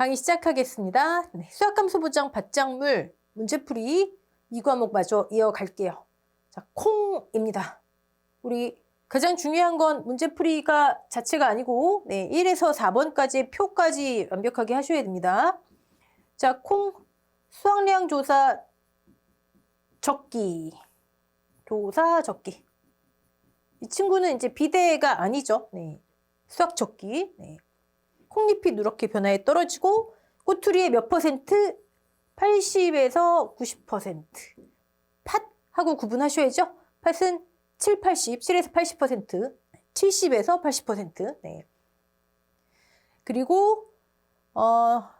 강의 시작하겠습니다. 네, 수학함수 보장 밭작물 문제풀이 이 과목 마저 이어갈게요. 자, 콩입니다. 우리 가장 중요한 건 문제풀이가 자체가 아니고 1에서 4번까지 표까지 완벽하게 하셔야 됩니다. 자, 콩 수확량 조사 적기. 조사 적기. 이 친구는 이제 비대가 아니죠. 수학 적기. 콩잎이 누렇게 변화에 떨어지고 꼬투리의 몇 퍼센트? 80에서 90%. 팥하고 구분하셔야죠. 팥은 7, 80, 7에서 80%, 70에서 80%. 그리고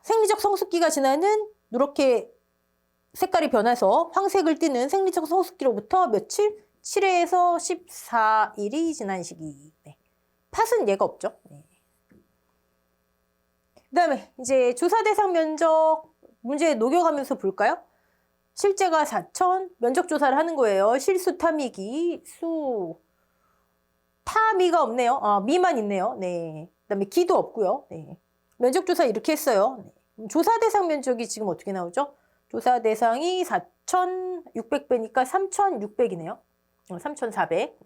생리적 성숙기가 지나는 누렇게 색깔이 변해서 황색을 띠는 생리적 성숙기로부터 며칠? 7에서 14일이 지난 시기. 팥은 얘가 없죠. 그 다음에 이제 조사 대상 면적 문제 녹여가면서 볼까요? 실제가 4천, 면적 조사를 하는 거예요. 실수 타미기, 타미가 없네요. 미만 있네요. 그 다음에 기도 없고요. 면적 조사 이렇게 했어요. 조사 대상 면적이 지금 어떻게 나오죠? 조사 대상이 4,600배니까 3,600이네요. 3,400.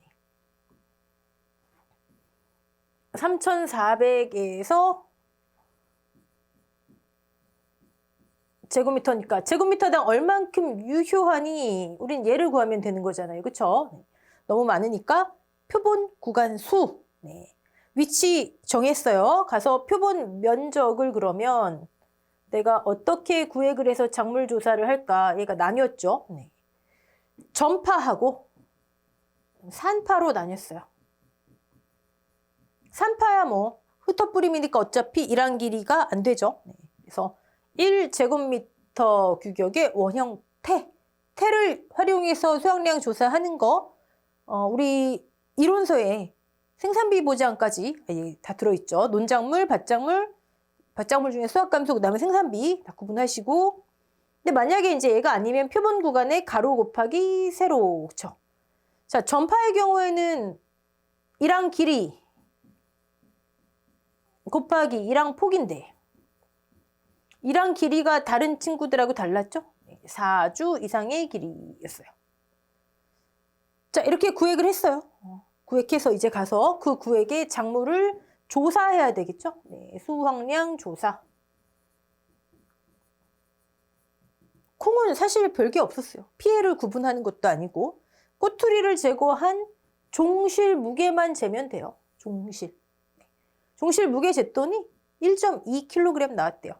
3,400에서 제곱미터니까 제곱미터당 얼만큼 유효하니 우린 얘를 구하면 되는 거잖아요. 그쵸? 너무 많으니까 표본 구간 수. 위치 정했어요. 가서 표본 면적을 그러면 내가 어떻게 구획을 해서 작물 조사를 할까? 얘가 나뉘었죠. 전파하고 산파로 나뉘었어요. 산파야 뭐 흩어뿌림이니까 어차피 1한 길이가 안 되죠. 그래서 1제곱미터 규격의 원형 태를 활용해서 수확량 조사하는 거 우리 이론서에 생산비 보장까지 다 들어있죠. 논작물, 밭작물 중에 수확감소, 그 다음에 생산비 다 구분하시고 근데 만약에 이제 얘가 아니면 표본 구간에 가로 곱하기 세로 그쵸? 자, 전파의 경우에는 1항 길이 곱하기 1항 폭인데 1항 길이가 다른 친구들하고 달랐죠? 4주 이상의 길이였어요. 자, 이렇게 구획을 했어요. 구획해서 이제 가서 그 구획의 작물을 조사해야 되겠죠? 수확량 조사. 콩은 사실 별게 없었어요. 피해를 구분하는 것도 아니고 꼬투리를 제거한 종실 무게만 재면 돼요. 종실 무게 쟀더니 1.2kg 나왔대요.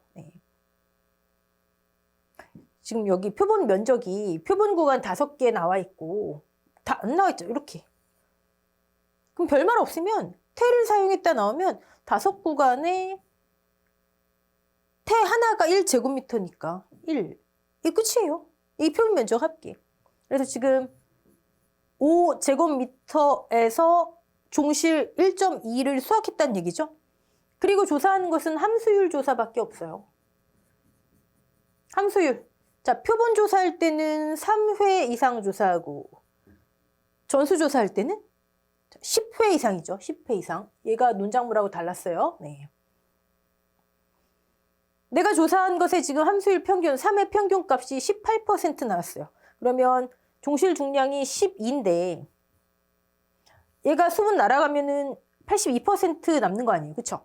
지금 여기 표본 면적이 표본 구간 5개 나와 있고 다 안 나와 있죠. 이렇게. 그럼 별말 없으면 태를 사용했다 나오면 5구간에 태 하나가 1제곱미터니까 1. 이게 끝이에요. 이 표본 면적 합계. 그래서 지금 5제곱미터에서 종실 1.2를 수확했다는 얘기죠. 그리고 조사하는 것은 함수율 조사밖에 없어요. 함수율. 자, 표본 조사할 때는 3회 이상 조사하고 전수 조사할 때는 10회 이상이죠. 10회 이상. 얘가 논작물하고 달랐어요. 내가 조사한 것에 지금 함수율 평균, 3회 평균값이 18% 나왔어요. 그러면 종실 중량이 12인데 얘가 수분 날아가면은 82% 남는 거 아니에요. 그쵸?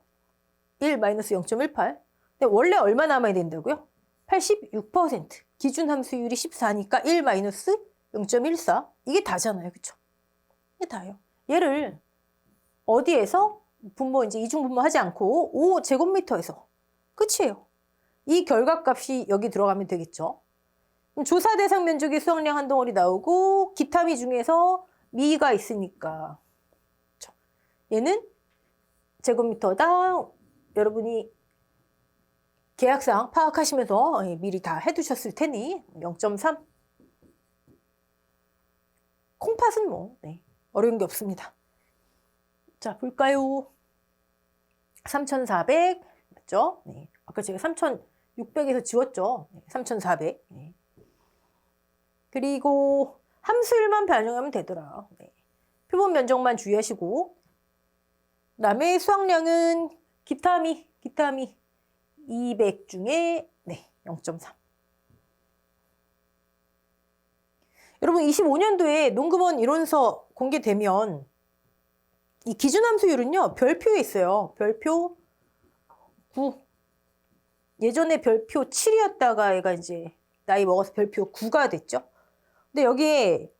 1-0.18. 근데 원래 얼마 남아야 된다고요? 86%. 기준 함수율이 14니까 1-0.14. 이게 다잖아요. 그쵸? 이게 다예요. 얘를 어디에서 분모 이제 이중 분모하지 않고 5제곱미터에서 끝이에요. 이 결과값이 여기 들어가면 되겠죠. 그럼 조사 대상 면적의 수확량 한 덩어리 나오고 기타미 중에서 미가 있으니까 그쵸? 얘는 제곱미터당 여러분이 계약상 파악하시면서 미리 다 해두셨을 테니 0.3. 콩팥은 뭐 어려운 게 없습니다. 자, 볼까요? 3,400 맞죠? 아까 제가 3,600에서 지웠죠? 3,400. 그리고 함수율만 반영하면 되더라. 표본 면적만 주의하시고 그다음에 수확량은 기타미 200 중에 네, 0.3. 여러분 25년도에 농금원 이론서 공개되면 이 기준함수율은요. 별표에 있어요. 별표 9. 예전에 별표 7이었다가 얘가 이제 나이 먹어서 별표 9가 됐죠. 근데 여기에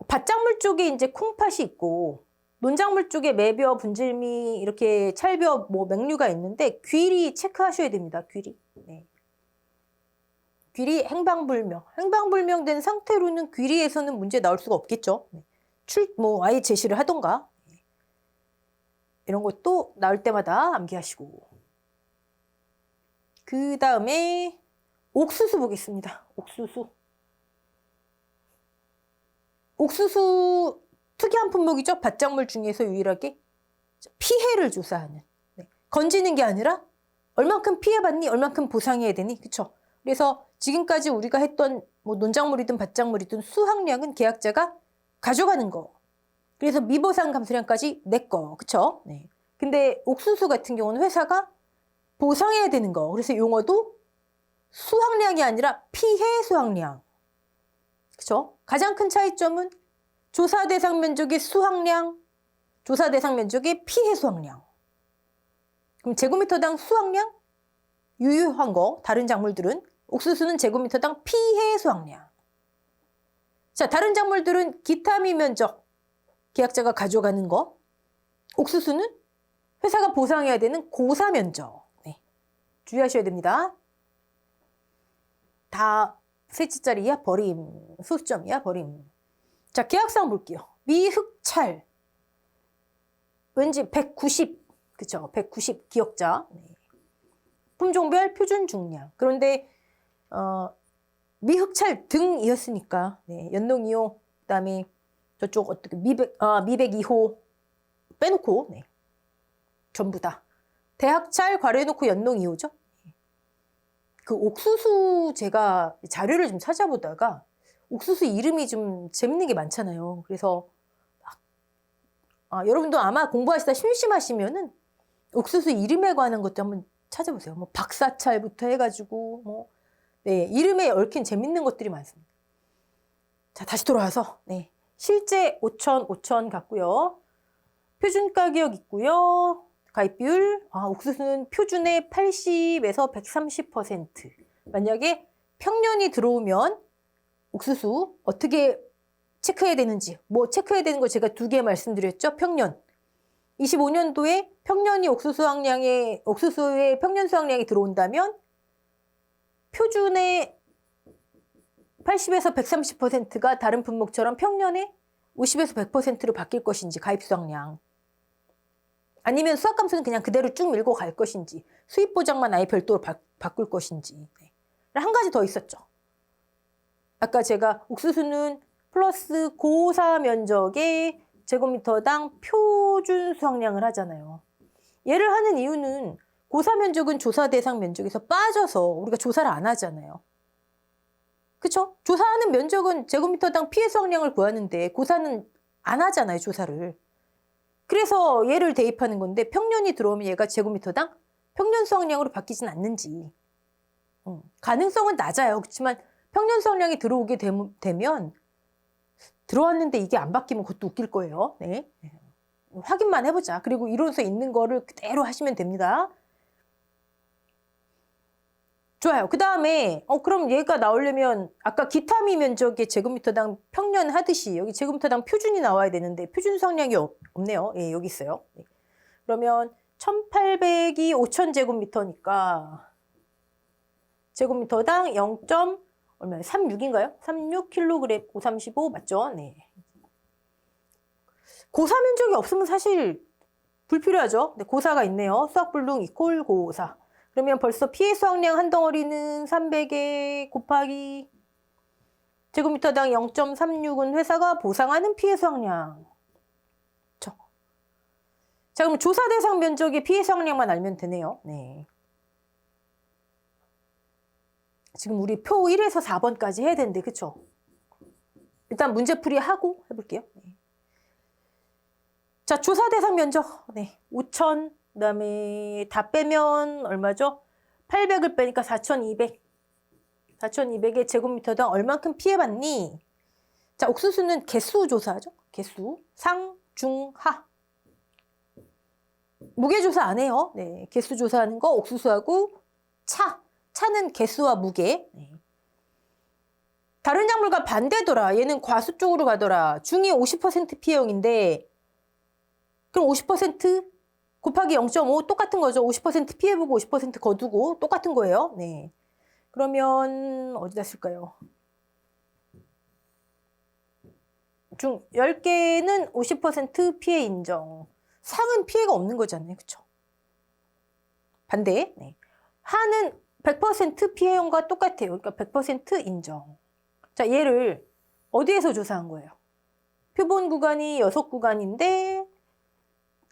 밭작물 쪽에 이제 콩팥이 있고 논작물 쪽에 매벼, 분질미, 이렇게 찰벼, 뭐 맹류가 있는데 귀리 체크하셔야 됩니다. 귀리. 네. 귀리 행방불명. 행방불명된 상태로는 귀리에서는 문제 나올 수가 없겠죠. 뭐 아예 제시를 하던가. 이런 것도 나올 때마다 암기하시고. 그 다음에 옥수수 보겠습니다. 옥수수. 옥수수 특이한 품목이죠. 밭작물 중에서 유일하게 피해를 조사하는. 네. 건지는 게 아니라 얼만큼 피해받니? 얼만큼 보상해야 되니? 그쵸? 그래서 지금까지 우리가 했던 뭐 논작물이든 밭작물이든 수확량은 계약자가 가져가는 거. 그래서 미보상 감수량까지 내 거. 그쵸? 네. 근데 옥수수 같은 경우는 회사가 보상해야 되는 거. 그래서 용어도 수확량이 아니라 피해 수확량. 그쵸? 가장 큰 차이점은 조사 대상 면적의 수확량, 조사 대상 면적의 피해 수확량. 그럼 제곱미터당 수확량? 유효한 거, 다른 작물들은. 옥수수는 제곱미터당 피해 수확량. 자, 다른 작물들은 기타미 면적, 계약자가 가져가는 거. 옥수수는 회사가 보상해야 되는 고사 면적. 네. 주의하셔야 됩니다. 다 세치짜리야 버림, 소수점이야 버림. 자, 계약상 볼게요. 미흑찰. 왠지 190, 그쵸? 190 기억자. 네. 품종별 표준 중량. 그런데 미흑찰 등이었으니까 네. 연농 2호, 그다음에 저쪽 어떻게 미백 2호 빼놓고 네. 전부 다 대학찰 괄호해놓고 연농 2호죠. 그 옥수수 제가 자료를 좀 찾아보다가 옥수수 이름이 좀 재밌는 게 많잖아요. 그래서 여러분도 아마 공부하시다 심심하시면은 옥수수 이름에 관한 것도 한번 찾아보세요. 뭐 박사찰부터 해가지고 뭐 네, 이름에 얽힌 재밌는 것들이 많습니다. 자, 다시 돌아와서 네, 실제 5천 같고요. 표준 가격 있고요. 가입 비율, 옥수수는 표준의 80에서 130%. 만약에 평년이 들어오면 옥수수 어떻게 체크해야 되는지, 뭐 체크해야 되는 거 제가 2개 말씀드렸죠. 평년. 25년도에 평년이 옥수수의 평년 수확량이 들어온다면 표준의 80에서 130%가 다른 품목처럼 평년에 50에서 100%로 바뀔 것인지, 가입 수확량. 아니면 수확감수는 그냥 그대로 쭉 밀고 갈 것인지, 수입 보장만 아예 별도로 바꿀 것인지. 네. 한 가지 더 있었죠. 아까 제가 옥수수는 플러스 고사 면적의 제곱미터당 표준 수확량을 하잖아요. 얘를 하는 이유는 고사 면적은 조사 대상 면적에서 빠져서 우리가 조사를 안 하잖아요. 그쵸? 조사하는 면적은 제곱미터당 피해 수확량을 구하는데 고사는 안 하잖아요, 조사를. 그래서 얘를 대입하는 건데 평년이 들어오면 얘가 제곱미터당 평년 수확량으로 바뀌진 않는지. 가능성은 낮아요. 그렇지만 평년 수확량이 들어오게 되면 들어왔는데 이게 안 바뀌면 그것도 웃길 거예요. 네. 확인만 해보자. 그리고 이론서 있는 거를 그대로 하시면 됩니다. 좋아요. 그 다음에 그럼 얘가 나오려면 아까 기타미 면적의 제곱미터당 평년 하듯이 여기 제곱미터당 표준이 나와야 되는데 표준 수확량이 없네요. 예, 여기 있어요. 네. 그러면 1800이 5000제곱미터니까 제곱미터당 36인가요? 36kg 535 맞죠? 네. 고사 면적이 없으면 사실 불필요하죠. 네, 고사가 있네요. 수확불능 이퀄 고사. 그러면 벌써 피해 수확량 한 덩어리는 300에 곱하기 제곱미터당 0.36은 회사가 보상하는 피해 수확량. 그렇죠? 자, 그럼 조사 대상 면적의 피해 수확량만 알면 되네요. 네. 지금 우리 표 1에서 4번까지 해야 되는데, 그쵸? 일단 문제풀이 하고 해볼게요. 네. 자, 조사 대상 면적. 네. 5천, 그다음에 다 빼면 얼마죠? 800을 빼니까 4200. 4200의 제곱미터당 얼만큼 피해봤니? 자, 옥수수는 개수 조사하죠. 개수. 상, 중, 하. 무게 조사 안 해요. 네, 개수 조사하는 거 옥수수하고 차. 차는 개수와 무게. 네. 다른 작물과 반대더라. 얘는 과수 쪽으로 가더라. 중이 50% 피해형인데 그럼 50% 곱하기 0.5 똑같은 거죠. 50% 피해보고 50% 거두고 똑같은 거예요. 네. 그러면 어디다 쓸까요? 중 10개는 50% 피해 인정. 상은 피해가 없는 거잖아요. 그쵸? 반대. 네. 하는 100% 피해형과 똑같아요. 그러니까 100% 인정. 자, 얘를 어디에서 조사한 거예요? 표본 구간이 6구간인데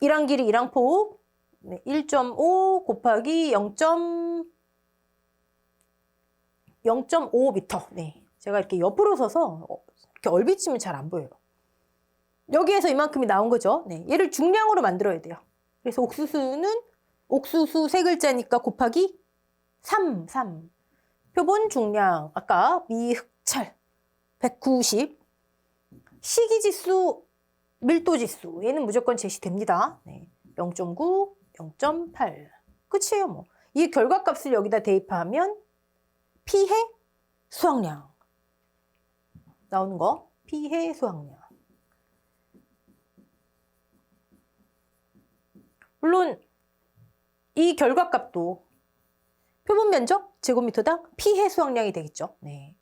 1항 길이 1항 폭 1.5 곱하기 0.5m. 네. 제가 이렇게 옆으로 서서 이렇게 얼비치면 잘 안 보여요. 여기에서 이만큼이 나온 거죠. 네. 얘를 중량으로 만들어야 돼요. 그래서 옥수수는 옥수수 세 글자니까 곱하기 3. 표본 중량 아까 미흑철 190. 시기지수 밀도지수 얘는 무조건 제시됩니다. 네. 0.9, 0.8 끝이에요. 뭐. 이 결과값을 여기다 대입하면 피해 수확량 나오는 거 피해 수확량. 물론 이 결과값도 표본 면적 제곱미터당 피해 수확량이 되겠죠. 네.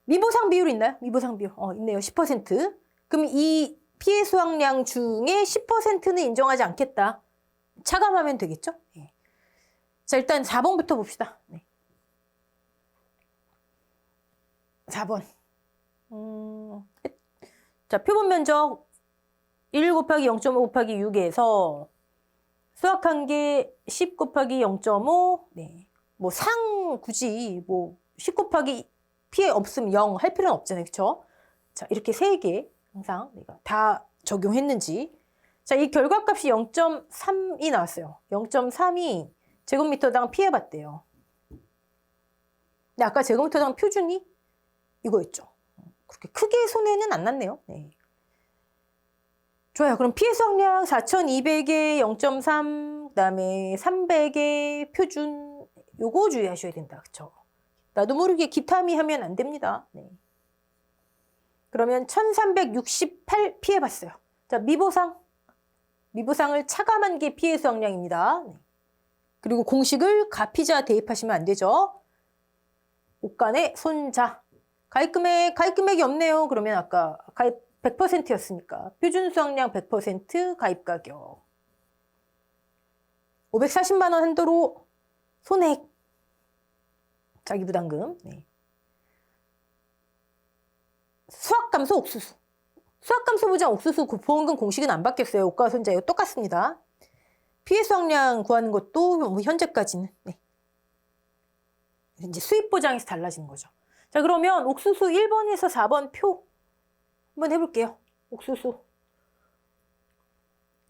미보상 비율 있나요? 미보상 비율. 있네요. 10%. 그럼 이 피해 수확량 중에 10%는 인정하지 않겠다. 차감하면 되겠죠? 네. 자, 일단 4번부터 봅시다. 네. 4번. 자, 표본 면적 1 곱하기 0.5 곱하기 6에서 수확한 게 10 곱하기 0.5. 네. 뭐 상 굳이 뭐 10 곱하기 피해 없음 0 할 필요는 없잖아요. 그쵸? 자, 이렇게 3개 항상 내가 다 적용했는지. 자, 이 결과값이 0.3이 나왔어요. 0.3이 제곱미터당 피해봤대요. 근데 아까 제곱미터당 표준이 이거였죠. 그렇게 크게 손해는 안 났네요. 네. 좋아요. 그럼 피해 수확량 4200에 0.3, 그 다음에 300에 표준, 요거 주의하셔야 된다. 그쵸? 나도 모르게 기타미 하면 안 됩니다. 네. 그러면 1368 피해봤어요. 자, 미보상. 미보상을 차감한 게 피해 수확량입니다. 네. 그리고 공식을 가피자 대입하시면 안 되죠. 옷간에 손자. 가입금액이 없네요. 그러면 아까 가입 100%였으니까 표준 수확량 100% 가입 가격 540만 원 한도로 손해액 자기 부담금. 네. 수확감소 옥수수. 수확감소 보장 옥수수 보험금 공식은 안 바뀌었어요. 옷과 손자 이거 똑같습니다. 피해 수확량 구하는 것도 뭐 현재까지는 네. 이제 수입 보장에서 달라지는 거죠. 자, 그러면 옥수수 1번에서 4번 표 한번 해볼게요. 옥수수.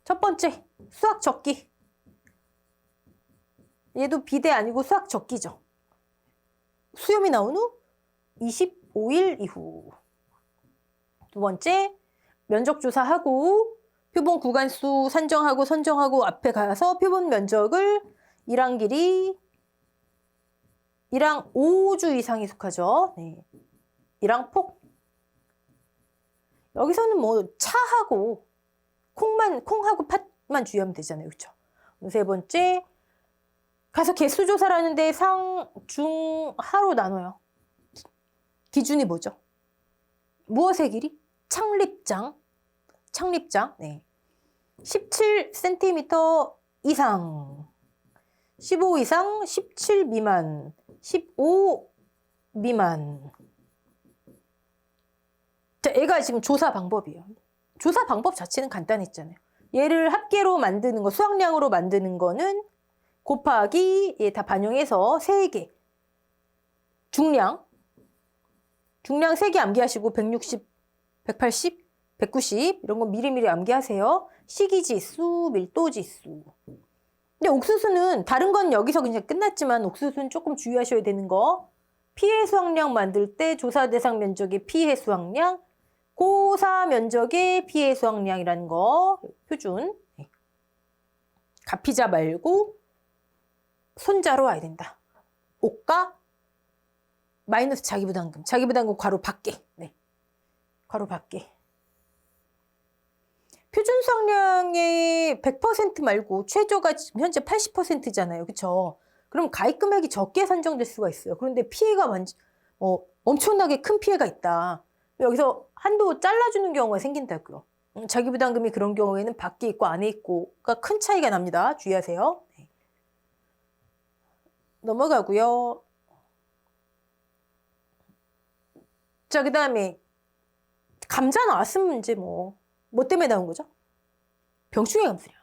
첫 번째, 수확 적기. 얘도 비대 아니고 수확 적기죠. 수염이 나온 후 25일 이후. 두 번째, 면적 조사하고 표본 구간수 산정하고 선정하고 앞에 가서 표본 면적을 1항 길이 1항 5주 이상에 속하죠. 네. 1항 폭. 여기서는 뭐 차하고 콩하고 팥만 주의하면 되잖아요. 그렇죠? 세 번째, 가서 개수 조사를 하는데 상, 중, 하로 나눠요. 기준이 뭐죠? 무엇의 길이? 창립장. 네. 17cm 이상, 15 이상, 17 미만, 15 미만. 자, 얘가 지금 조사 방법이에요. 조사 방법 자체는 간단했잖아요. 얘를 합계로 만드는 거, 수확량으로 만드는 거는 곱하기 얘 다 반영해서 3개. 중량 3개 암기하시고 160, 180, 190 이런 거 미리미리 암기하세요. 식이지수, 밀도지수. 근데 옥수수는 다른 건 여기서 그냥 끝났지만 옥수수는 조금 주의하셔야 되는 거. 피해 수확량 만들 때 조사 대상 면적의 피해 수확량, 고사 면적의 피해 수확량이라는 거 표준. 가피자 말고 손자로 와야 된다. 옥가 마이너스 자기부담금. 자기부담금 괄호 밖에. 네. 괄호 밖에. 표준 수확량의 100% 말고 최저가 지금 현재 80%잖아요. 그렇죠? 그럼 가입 금액이 적게 산정될 수가 있어요. 그런데 피해가 엄청나게 큰 피해가 있다. 여기서 한도 잘라주는 경우가 생긴다고요. 자기부담금이 그런 경우에는 밖에 있고 안에 있고가 큰 차이가 납니다. 주의하세요. 네. 넘어가고요. 자, 그 다음에 감자 나왔으면 문제 뭐 때문에 나온 거죠? 병충해 감소냐.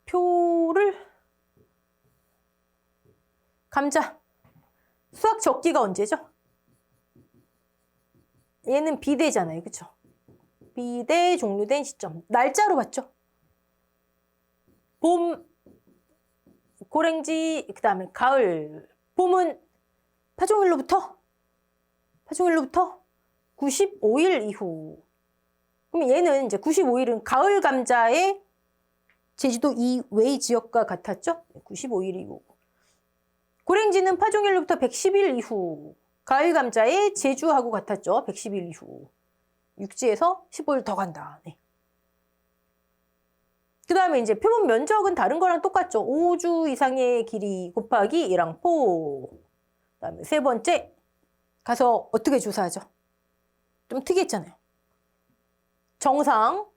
표를 감자 수확 적기가 언제죠? 얘는 비대잖아요. 그쵸? 비대 종료된 시점. 날짜로 봤죠? 봄, 고랭지, 그 다음에 가을. 봄은 파종일로부터 95일 이후. 그럼 얘는 이제 95일은 가을 감자의 제주도 이외의 지역과 같았죠? 95일 이후. 고랭지는 파종일로부터 110일 이후. 가을 감자의 제주하고 같았죠? 110일 이후. 육지에서 15일 더 간다. 네. 그 다음에 이제 표본 면적은 다른 거랑 똑같죠? 5주 이상의 길이 곱하기 1항 포. 그 다음에 세 번째. 가서 어떻게 조사하죠? 좀 특이했잖아요. 정상,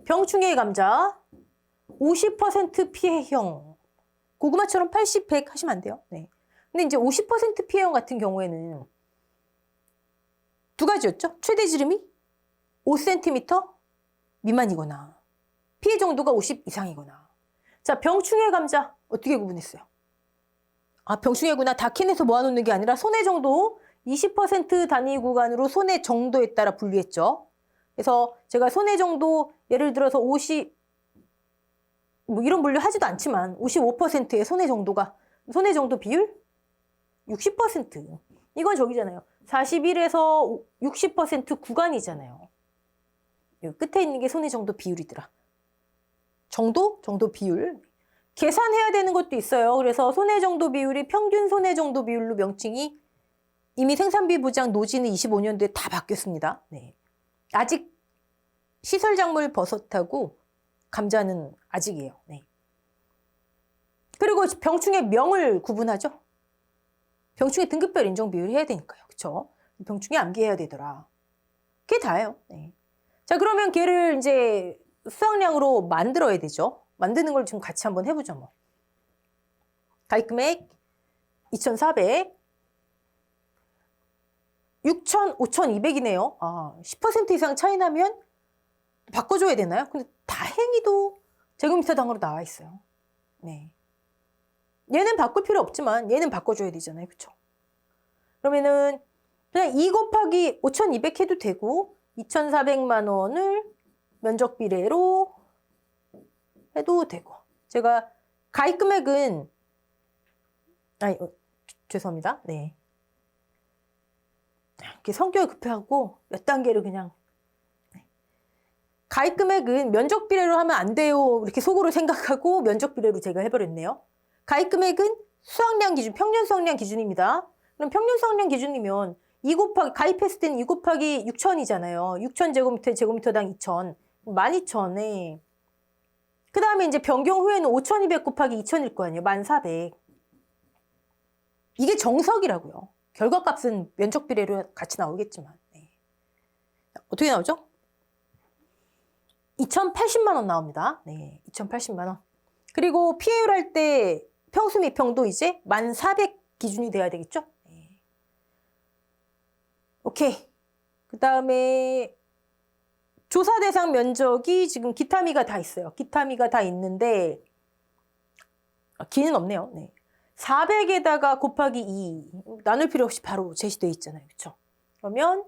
병충해 감자, 50% 피해형. 고구마처럼 80, 100 하시면 안 돼요. 네. 근데 이제 50% 피해형 같은 경우에는 두 가지였죠. 최대 지름이 5cm 미만이거나 피해 정도가 50 이상이거나. 자, 병충해 감자 어떻게 구분했어요? 아, 병충해구나. 다 캔에서 모아놓는 게 아니라 손해 정도 20% 단위 구간으로 손해 정도에 따라 분류했죠. 그래서 제가 손해 정도 예를 들어서 50 뭐 이런 분류 하지도 않지만 55%의 손해 정도가 손해 정도 비율 60%. 이건 저기잖아요. 41에서 60% 구간이잖아요. 여기 끝에 있는 게 손해 정도 비율이더라. 정도 비율. 계산해야 되는 것도 있어요. 그래서 손해 정도 비율이 평균 손해 정도 비율로 명칭이 이미 생산비 보장 노지는 25년도에 다 바뀌었습니다. 네. 아직 시설작물 버섯하고 감자는 아직이에요. 네. 그리고 병충해 명을 구분하죠. 병충해 등급별 인정 비율 해야 되니까요. 그렇죠? 병충해 암기해야 되더라. 그게 다예요. 네. 자, 그러면 걔를 이제 수확량으로 만들어야 되죠. 만드는 걸 지금 같이 한번 해보죠. 뭐. 가입 금액 2,400, 6,000, 5,200이네요. 아, 10% 이상 차이 나면 바꿔줘야 되나요? 근데 다행히도 제곱미터당으로 나와 있어요. 네. 얘는 바꿀 필요 없지만 얘는 바꿔줘야 되잖아요. 그쵸? 그러면은 그냥 2 곱하기 5,200 해도 되고 2,400만 원을 면적 비례로 해도 되고. 제가 가입 금액은 죄송합니다. 네. 이렇게 성격이 급해하고 몇 단계를 그냥 가입 금액은 면적 비례로 하면 안 돼요. 이렇게 속으로 생각하고 면적 비례로 제가 해버렸네요. 가입 금액은 수확량 기준, 평년 수확량 기준입니다. 그럼 평년 수확량 기준이면 2 곱하기 가입했을 때는 2 곱하기 6,000이잖아요. 6,000제곱미터 제곱미터당 2,000, 12,000에 그 다음에 이제 변경 후에는 5,200 곱하기 2,000일 거 아니에요. 1,400. 이게 정석이라고요. 결과값은 면적 비례로 같이 나오겠지만. 네. 어떻게 나오죠? 2,080만 원 나옵니다. 네, 2,080만 원. 그리고 피해율 할 때 평수 미평도 이제 1,400 기준이 돼야 되겠죠? 네. 오케이. 그 다음에 조사 대상 면적이 지금 기타미가 다 있어요. 기타미가 다 있는데 기는 없네요. 네. 400에다가 곱하기 2 나눌 필요 없이 바로 제시되어 있잖아요. 그렇죠? 그러면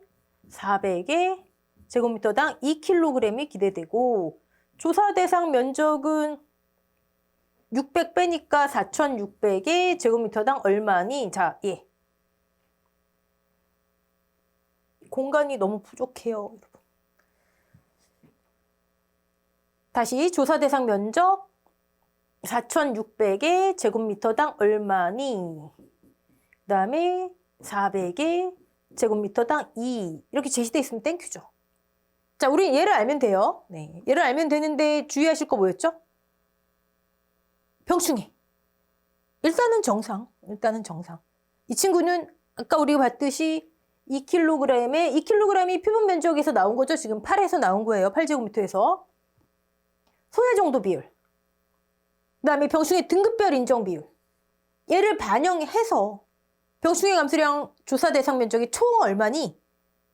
400의 제곱미터당 2kg이 기대되고 조사 대상 면적은 600 빼니까 4,600의 제곱미터당 얼마니? 자, 예. 공간이 너무 부족해요, 여러분. 다시 조사 대상 면적 4,600의 제곱미터당 얼마니? 그 다음에 400의 제곱미터당 2 이렇게 제시되어 있으면 땡큐죠. 자, 우리 얘를 알면 돼요. 네, 얘를 알면 되는데 주의하실 거 뭐였죠? 병충해. 일단은 정상. 이 친구는 아까 우리가 봤듯이 2kg이 표본 면적에서 나온 거죠. 지금 8에서 나온 거예요. 8제곱미터에서. 손해 정도 비율. 그 다음에 병충해 등급별 인정 비율. 얘를 반영해서 병충해 감소량 조사 대상 면적이 총 얼마니?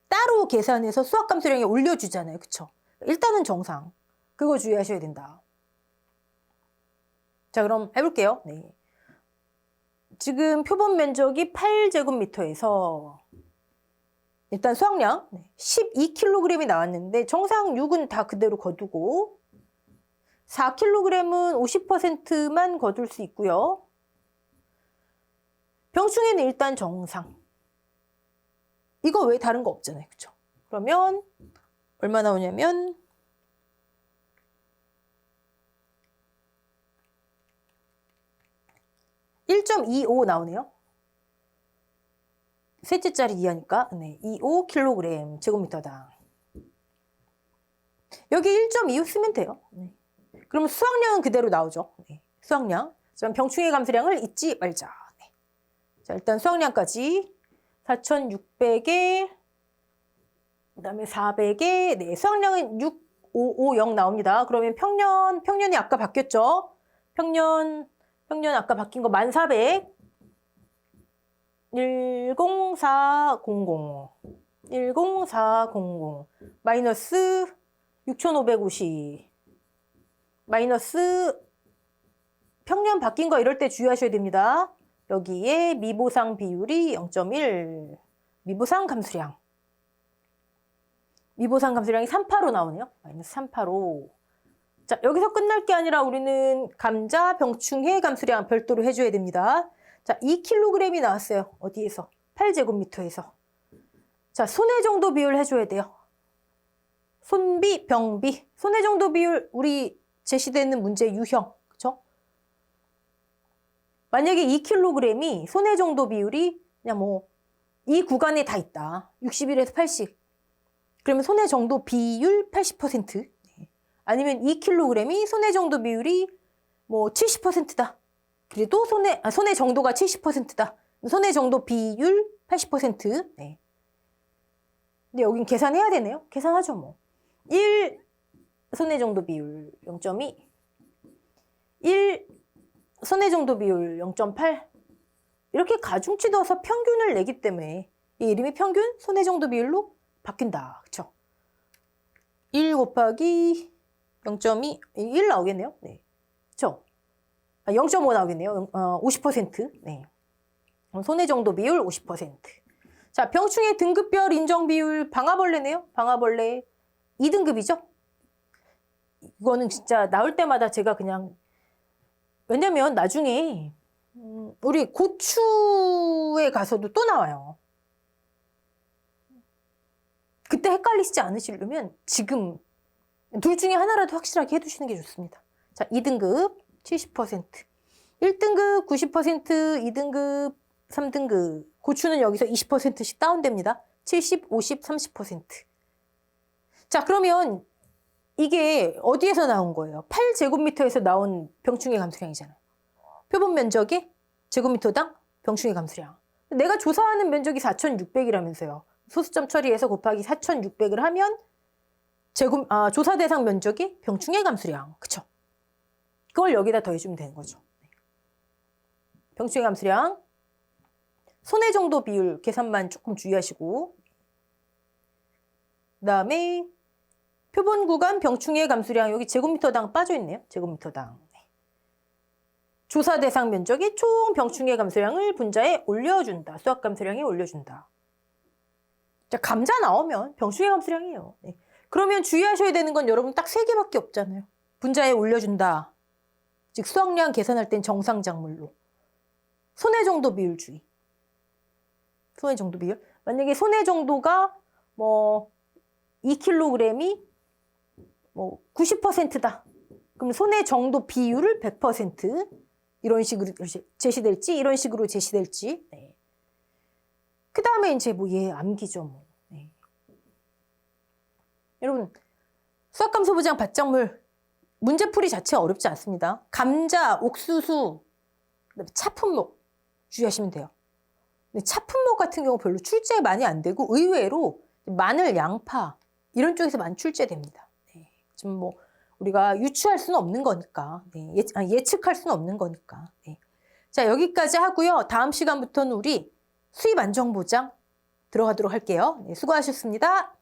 따로 계산해서 수학 감소량에 올려주잖아요. 그쵸? 일단은 정상. 그거 주의하셔야 된다. 자, 그럼 해볼게요. 네. 지금 표본 면적이 8제곱미터에서 일단 수확량 12kg이 나왔는데 정상 6은 다 그대로 거두고 4kg은 50%만 거둘 수 있고요. 병충해는 일단 정상. 이거 외에 다른 거 없잖아요. 그쵸? 그러면 얼마 나오냐면 1.25 나오네요. 셋째짜리 이하니까 네, 25kg 제곱미터당. 여기 1.25 쓰면 돼요. 네. 그러면 수확량은 그대로 나오죠. 네. 수확량. 하지만 병충해 감소량을 잊지 말자. 네. 자, 일단 수확량까지 4,600에 그다음에 400에 네, 수확량은 6,550 나옵니다. 그러면 평년이 아까 바뀌었죠? 평년 아까 바뀐 거 1400 10400 마이너스 6550 마이너스 평년 바뀐 거 이럴 때 주의하셔야 됩니다. 여기에 미보상 비율이 0.1 미보상 감소량이 385 나오네요. 마이너스 385. 자, 여기서 끝날 게 아니라 우리는 감자 병충해 감소량 별도로 해줘야 됩니다. 자, 2kg이 나왔어요. 어디에서? 8제곱미터에서. 자, 손해 정도 비율 해줘야 돼요. 손비, 병비. 손해 정도 비율 우리 제시되는 문제 유형. 그쵸? 만약에 2kg이 손해 정도 비율이 그냥 뭐 이 구간에 다 있다. 61에서 80. 그러면 손해 정도 비율 80%. 아니면 2kg이 손해 정도 비율이 뭐 70%다. 그래도 손해 정도가 70%다. 손해 정도 비율 80%. 네. 근데 여긴 계산해야 되네요. 계산하죠, 뭐. 1 손해 정도 비율 0.2. 1 손해 정도 비율 0.8. 이렇게 가중치 넣어서 평균을 내기 때문에 이 이름이 평균 손해 정도 비율로 바뀐다. 그쵸? 1 곱하기 0.2, 1 나오겠네요. 네. 그쵸? 0.5 나오겠네요. 50%. 네. 손해 정도 비율 50%. 자, 병충해 등급별 인정 비율 방아벌레네요. 방아벌레 2등급이죠? 이거는 진짜 나올 때마다 제가 그냥 왜냐면 나중에 우리 고추에 가서도 또 나와요. 그때 헷갈리시지 않으시려면 지금 둘 중에 하나라도 확실하게 해두시는 게 좋습니다. 자, 2등급 70%, 1등급 90%, 2등급 3등급. 고추는 여기서 20%씩 다운됩니다. 70, 50, 30%. 자, 그러면 이게 어디에서 나온 거예요? 8제곱미터에서 나온 병충해 감소량이잖아요. 표본 면적이 제곱미터당 병충해 감소량. 내가 조사하는 면적이 4,600이라면서요. 소수점 처리해서 곱하기 4,600을 하면 조사 대상 면적이 병충해 감소량. 그쵸? 그걸 여기다 더해주면 되는 거죠. 병충해 감소량. 손해 정도 비율 계산만 조금 주의하시고. 그 다음에 표본 구간 병충해 감소량 여기 제곱미터당 빠져있네요. 제곱미터당. 조사 대상 면적이 총 병충해 감소량을 분자에 올려준다. 수학 감소량에 올려준다. 자, 감자 나오면 병충해 감수량이에요. 네. 그러면 주의하셔야 되는 건 여러분 딱 3개밖에 없잖아요. 분자에 올려준다. 즉 수확량 계산할 땐 정상 작물로. 손해 정도 비율 주의. 손해 정도 비율. 만약에 손해 정도가 뭐 2kg이 뭐 90%다. 그럼 손해 정도 비율을 100% 이런 식으로 제시될지 이런 식으로 제시될지. 네. 그 다음에 이제 뭐 얘 암기죠. 뭐. 네. 여러분 수학감소부장 밭작물 문제풀이 자체가 어렵지 않습니다. 감자, 옥수수, 차품목 주의하시면 돼요. 근데 차품목 같은 경우 별로 출제 많이 안 되고 의외로 마늘, 양파 이런 쪽에서 많이 출제됩니다. 네. 지금 뭐 우리가 유추할 수는 없는 거니까, 네. 예측할 수는 없는 거니까. 네. 자, 여기까지 하고요. 다음 시간부터는 우리 수입 안정보장 들어가도록 할게요. 네, 수고하셨습니다.